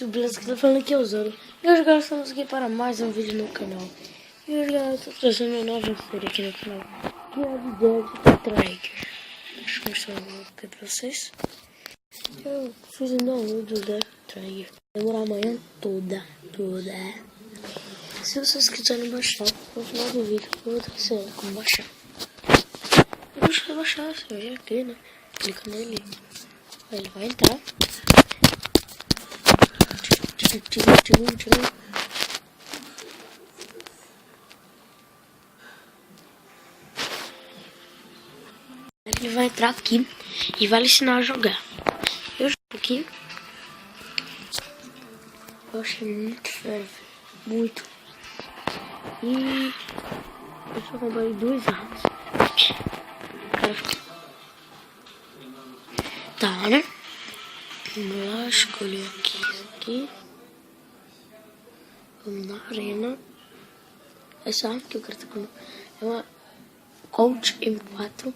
beleza, que tá falando aqui é o Zoro. E hoje, galera, estamos aqui para mais um vídeo no canal. E hoje, galera, eu tô trazendo uma nova série aqui no canal, que é a de Dead Tracker. Deixa eu mostrar aqui pra vocês. Eu fiz o download do Dead Tracker. Vai demorar a manhã toda. Se vocês quiserem baixar, no final do vídeo eu vou trazer como baixar. Deixa eu baixar, você vai aqui, né? Clica nele. Aí ele vai entrar. Ele vai entrar aqui e vai lhe ensinar a jogar. Eu jogo um pouquinho. Eu achei muito fera, muito. E eu só comprei 2 armas. Tá, né? Vamos lá, escolher aqui isso aqui. Vamos na arena. Essa arma que eu quero ter com é uma Colt M4.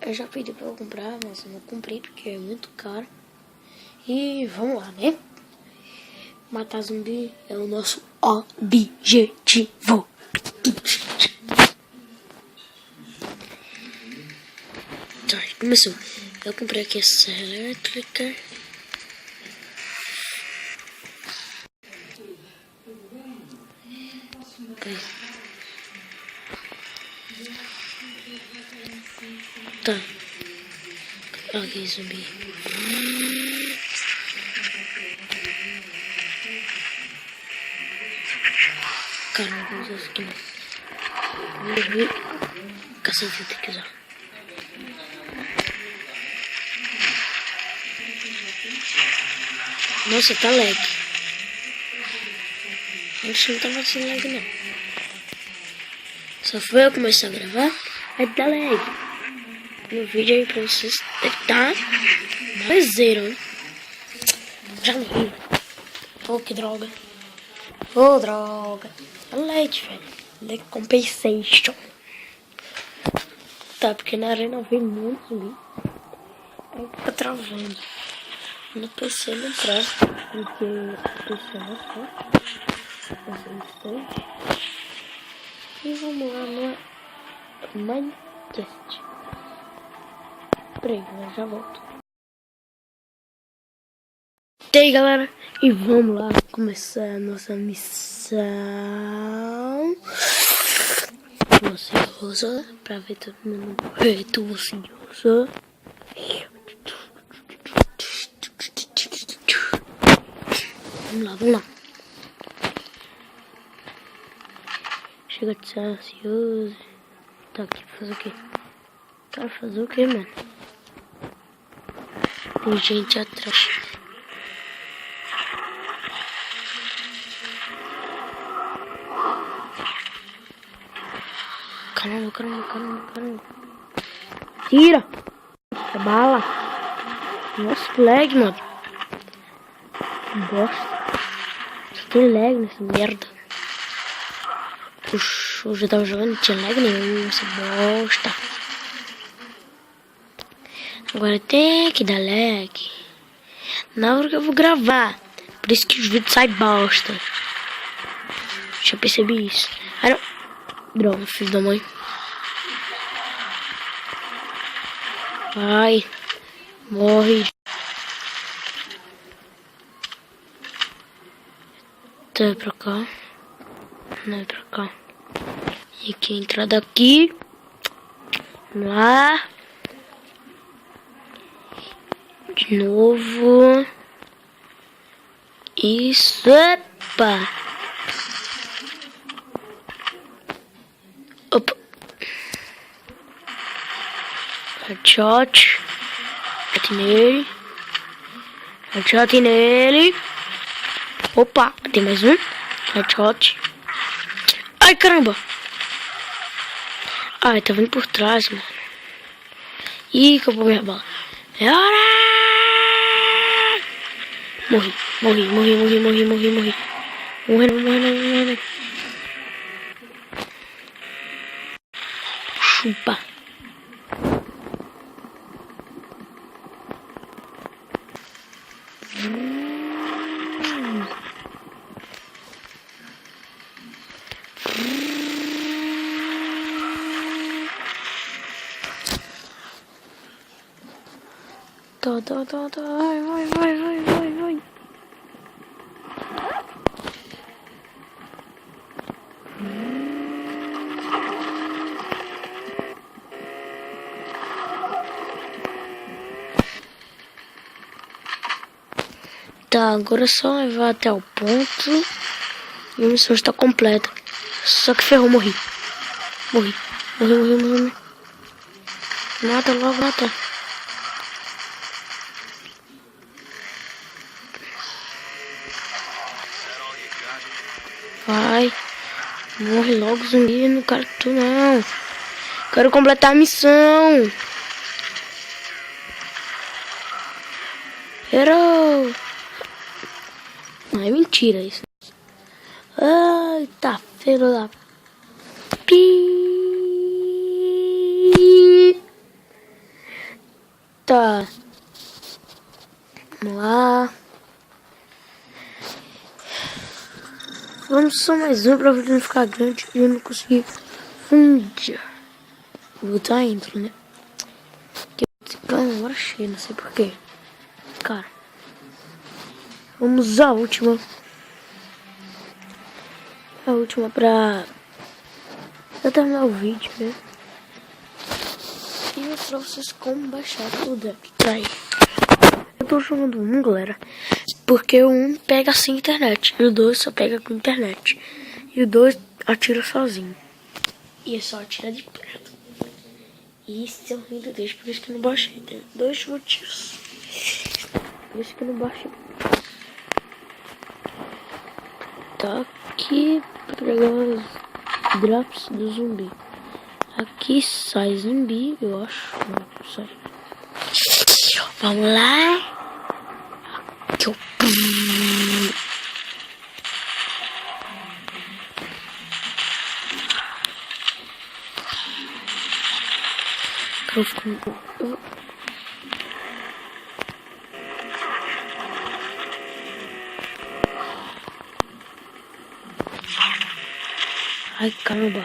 Eu já pedi pra eu comprar, mas eu não comprei porque é muito caro. E vamos lá, né? Matar zumbi é o nosso objetivo. Tá, começou. Eu comprei aqui essa elétrica. Okay. Tá. Aqui, zumbi. Caramba, vou usar isso aqui. Morri. Cacete, vou ter que usar. Nossa, tá lag. Antes não tava assim lag, não. Só foi eu começar a gravar, aí tá lag. No vídeo aí pra vocês tá molezeiro, né? Já morri. Oh, que droga. Oh, droga. É leite, velho. Leg compensation. Tá, porque na arena vem muito zumbi. Aí tá travando. No PC não trava, porque o PC não tá. E vamos lá no Minecraft. Peraí, eu já volto. E aí, galera, e vamos lá começar a nossa missão. Vociosa, pra ver todo mundo muito vocioso. Vamos lá. Chega de ser ansioso. Tá aqui pra fazer o quê? Cara, fazer o quê, mano? Tem gente atrás. Caramba. Tira! Essa bala! Nossa, que lag, mano. Bosta. Só tem lag nessa merda. Puxa, eu já tava jogando, não tinha lag nenhum, essa bosta. Agora tem que dar lag na hora que eu vou gravar. Por isso que os vídeos saem bosta. Já percebi isso. Ah, não. Droga, filho da mãe. Vai. Morre. Tá, é pra cá. Não é pra cá. E aqui a entrada aqui. Vamos lá. De novo. Isso. Opa. Opa. Headshot. Headshot nele. Opa. Tem mais um. Headshot. Ai, caramba. Ai, tá vindo por trás, mano. Ih, acabou minha bala. É hora! Morri. Morrendo. Chupa. Tá. Vai. Tá, agora é só levar até o ponto. E a missão está completa. Só que ferrou, morri. Morri. Mata logo, mata. Vai. Morre logo, zumbi. Não quero tu, não. Quero completar a missão. Errou. Não, é mentira isso. Ai, tá filho da... Tá. Vamos lá. Vamos só mais um pra não ficar grande e eu não conseguir fundir. Vou botar intro, né? Uma hora cheia, não sei porquê. Cara. Vamos à última. A última pra terminar o vídeo, né? E mostrar vocês como baixar o DevTry. Eu tô chamando um, galera, porque o 1 pega sem internet e o 2 só pega com internet. E o 2 atira sozinho. E é só atira de perto. E isso é um lindo deixa, por isso que eu não baixei. Tem 2 motivos. Por isso que eu não baixei. Tá aqui pra pegar os drops do zumbi. Aqui sai zumbi, eu acho. Não sai. Vamos lá. Aqui, ó. Eu fico... Ai, caramba.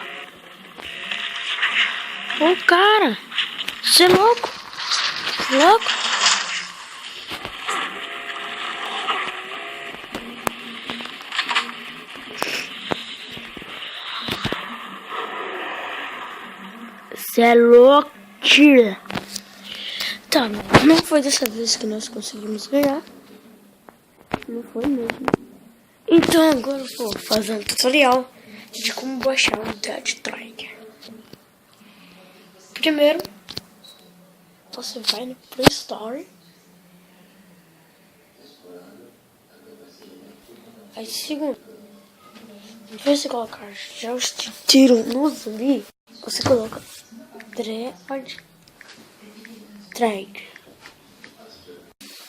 Ô, cara. Você é louco? Louco? Você é louco, tira. Tá, não foi dessa vez que nós conseguimos ganhar. Não foi mesmo. Então agora eu vou fazer um tutorial de como baixar o DevTry. Primeiro, você vai no Play Store. Aí segundo, em vez de colocar já os tiro no zumbi, você coloca DevTry.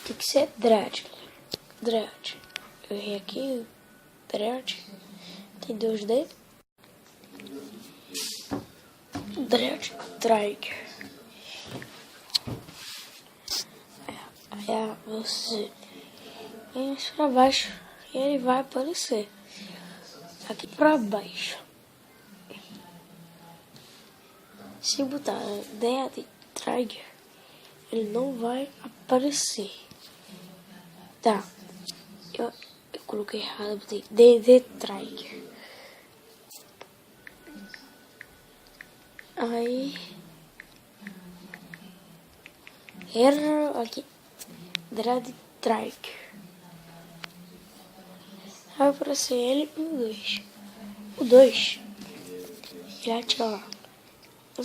Tem que ser Dread. Eu errei aqui. Dread. Tem 2D. DevTry. Aí você vem pra baixo e ele vai aparecer aqui pra baixo. Se botar DevTry, ele não vai aparecer. Tá, eu coloquei errado, botei DevTry. Aí erro aqui, DevTry. Vai aparecer ele e o 2. O 2 já atira lá. Eu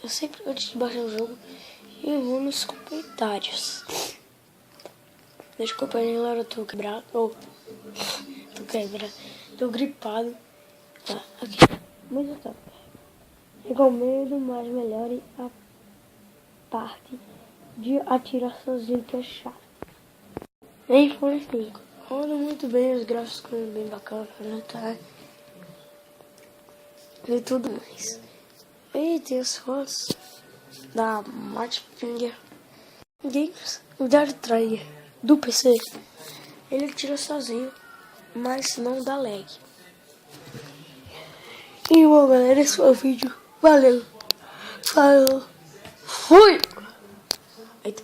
sempre, antes de baixar o jogo, eu vou nos comentários. Desculpa aí, galera, eu tô quebrado. Tô gripado. Tá, aqui. Muito top. Recomendo, mas melhore a parte de atirar sozinho, que é chato. Nem foi 5. Roda muito bem, os gráficos bem bacanas, né? Tá? E tudo mais. E tem as fotos da Matchfinger Games, o DevTry do PC. Ele tira sozinho, mas não dá lag. E bom, galera, esse foi o vídeo. Valeu. Falou. Fui. Eita.